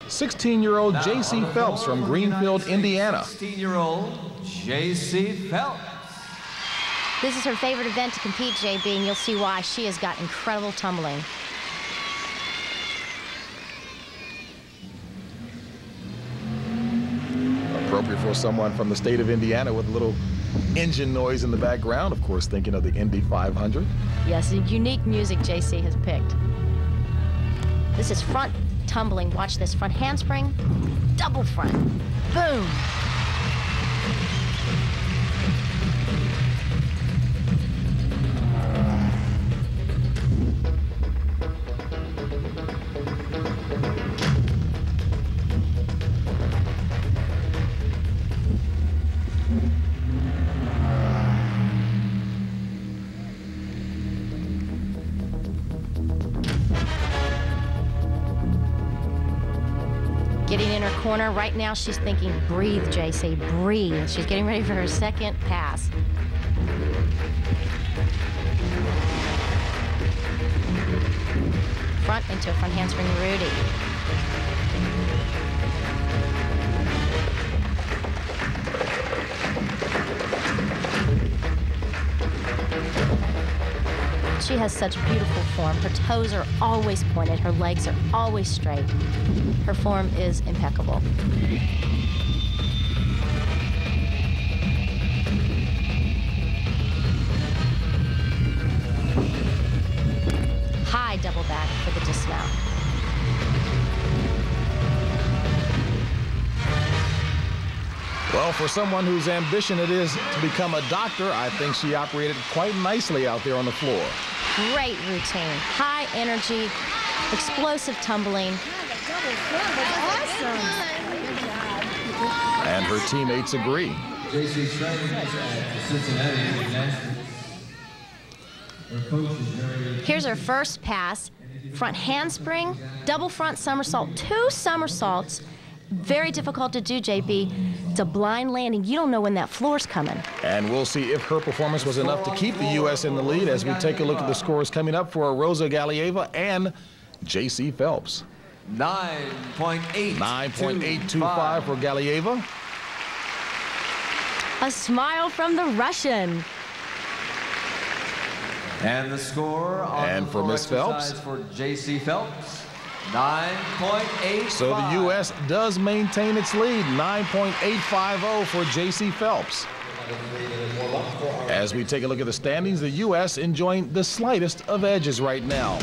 16-year-old Jaycie Phelps from Greenfield, Indiana. 16-year-old Jaycie Phelps. This is her favorite event to compete, JB, and you'll see why. She has got incredible tumbling. Appropriate for someone from the state of Indiana with a little engine noise in the background, of course, thinking of the Indy 500. Yes, unique music Jaycie has picked. This is front tumbling. Watch this. Front handspring, double front. Boom. Getting in her corner. Right now she's thinking, breathe, Jaycie, breathe. She's getting ready for her second pass. Front into a front handspring Rudy. She has such beautiful form. Her toes are always pointed. Her legs are always straight. Her form is impeccable. High double back for the dismount. Well, for someone whose ambition it is to become a doctor, I think she operated quite nicely out there on the floor. Great routine, high energy, explosive tumbling. Awesome. And her teammates agree. Jaycie's training at Cincinnati Gymnastics. Her coach is very... Here's her first pass. Front handspring, double front somersault, 2 somersaults. Very difficult to do, JB. It's a blind landing. You don't know when that floor's coming. And we'll see if her performance was enough to keep the U.S. in the lead as we take a look at the scores coming up for Rosa Galieva and Jaycie Phelps. 9.825 for Galieva. A smile from the Russian. And the score on and the for Miss Phelps for Jaycie Phelps, 9.85. So the U.S. does maintain its lead, 9.850 for Jaycie Phelps. As we take a look at the standings, the U.S. enjoying the slightest of edges right now.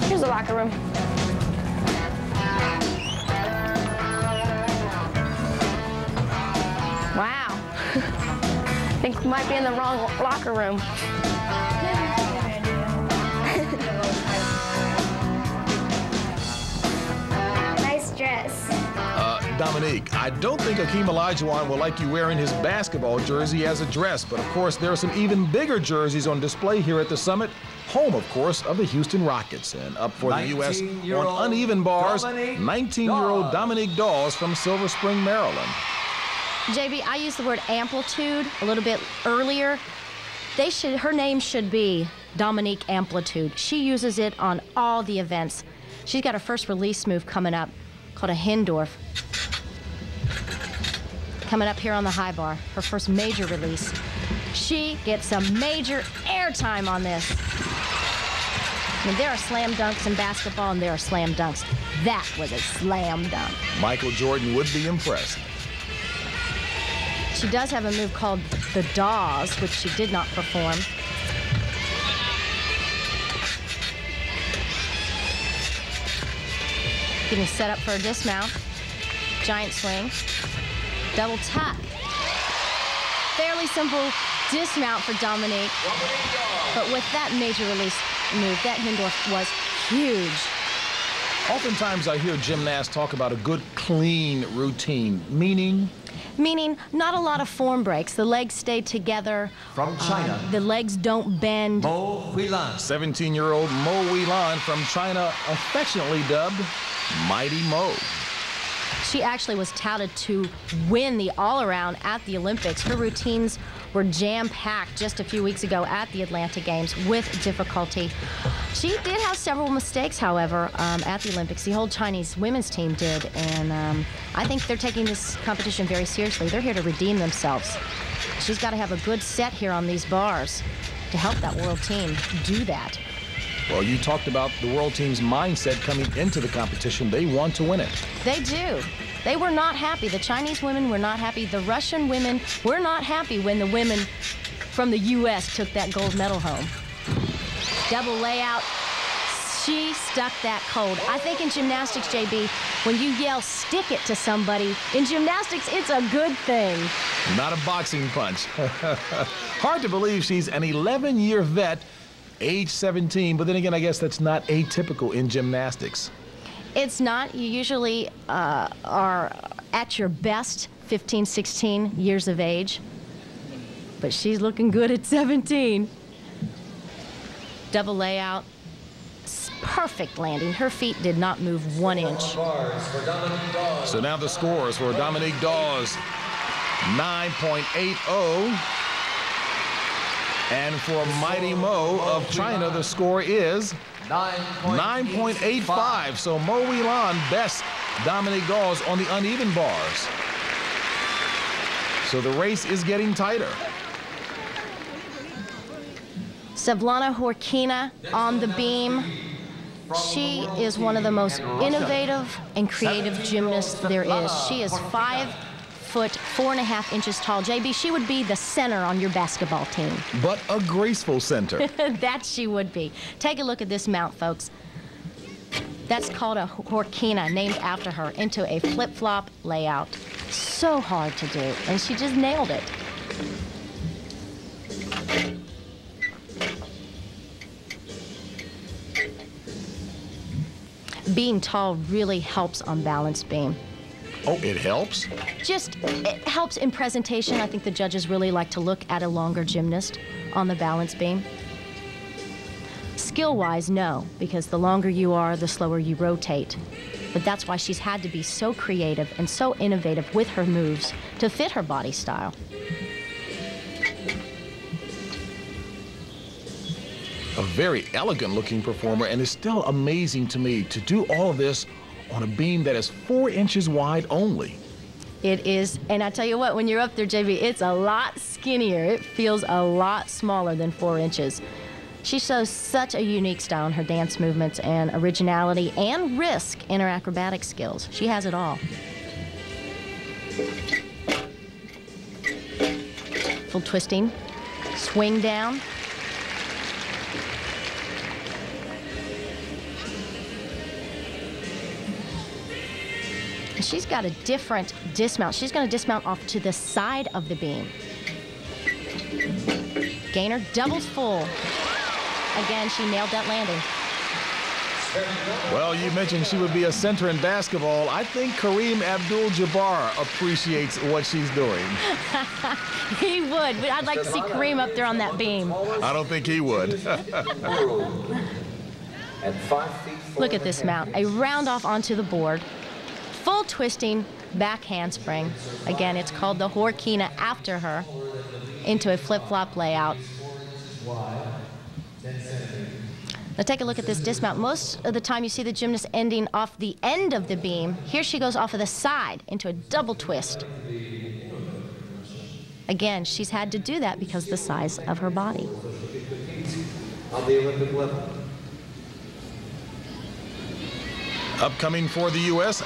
Here's the locker room. Wow. I think we might be in the wrong locker room. Nice dress. Dominique, I don't think Hakeem Olajuwon will like you wearing his basketball jersey as a dress, but of course there are some even bigger jerseys on display here at the Summit, home, of course, of the Houston Rockets. And up for the U.S. on uneven bars, 19-year-old Dominique Dawes from Silver Spring, Maryland. JB, I used the word amplitude a little bit earlier. Her name should be Dominique Amplitude. She uses it on all the events. She's got her first release move coming up called a Hindorf. Coming up here on the high bar, her first major release. She gets some major airtime on this. I mean, there are slam dunks in basketball, and there are slam dunks. That was a slam dunk. Michael Jordan would be impressed. She does have a move called the Dawes, which she did not perform. Getting set up for a dismount. Giant swing. Double tuck. Fairly simple dismount for Dominique. But with that major release move, that Hindorf was huge. Oftentimes I hear gymnasts talk about a good, clean routine, meaning? Meaning not a lot of form breaks. The legs stay together. From China, the legs don't bend. Huilan. 17-year-old Huilan from China, affectionately dubbed Mighty Mo. She actually was touted to win the all-around at the Olympics. Her routines were jam-packed just a few weeks ago at the Atlanta Games with difficulty. She did have several mistakes, however, at the Olympics. The whole Chinese women's team did, and I think they're taking this competition very seriously. They're here to redeem themselves. She's got to have a good set here on these bars to help that world team do that. Well, you talked about the world team's mindset coming into the competition. They want to win it. They do. They were not happy. The Chinese women were not happy. The Russian women were not happy when the women from the U.S. took that gold medal home. Double layout. She stuck that cold. I think in gymnastics, JB, when you yell, stick it to somebody, in gymnastics, it's a good thing. Not a boxing punch. Hard to believe she's an 11-year vet, age 17, but then again, I guess that's not atypical in gymnastics. It's not. You usually are at your best 15, 16 years of age, but she's looking good at 17. Double layout. Perfect landing. Her feet did not move 1 inch. So now the scores for Dominique Dawes, 9.80. And for Mighty Mo of China, the score is 9.85. So Mo Huilan bests Dominique Dawes on the uneven bars. So the race is getting tighter. Svetlana Khorkina on the beam. She is one of the most innovative and creative gymnasts there is. She is 5 foot 4.5 inches tall. JB, she would be the center on your basketball team. But a graceful center. That she would be. Take a look at this mount, folks. That's called a Khorkina, named after her, into a flip-flop layout. So hard to do, and she just nailed it. Being tall really helps on balance beam. Oh, it helps? It helps in presentation. I think the judges really like to look at a longer gymnast on the balance beam. Skill-wise, no, because the longer you are, the slower you rotate. But that's why she's had to be so creative and so innovative with her moves to fit her body style. A very elegant looking performer, and it's still amazing to me to do all of this on a beam that is 4 inches wide only. It is, and I tell you what, when you're up there, JB, it's a lot skinnier. It feels a lot smaller than 4 inches. She shows such a unique style in her dance movements and originality and risk in her acrobatic skills. She has it all. Full twisting, swing down. She's got a different dismount. She's going to dismount off to the side of the beam. Gainer doubles full. Again, she nailed that landing. Well, you mentioned she would be a center in basketball. I think Kareem Abdul-Jabbar appreciates what she's doing. He would, but I'd like to see Kareem up there on that beam. I don't think he would. Look at this mount. A round off onto the board. Full twisting back handspring. Again, it's called the Khorkina after her into a flip-flop layout. Now take a look at this dismount. Most of the time you see the gymnast ending off the end of the beam. Here she goes off of the side into a double twist. Again, she's had to do that because of the size of her body. On the Olympic level. Upcoming for the U.S.,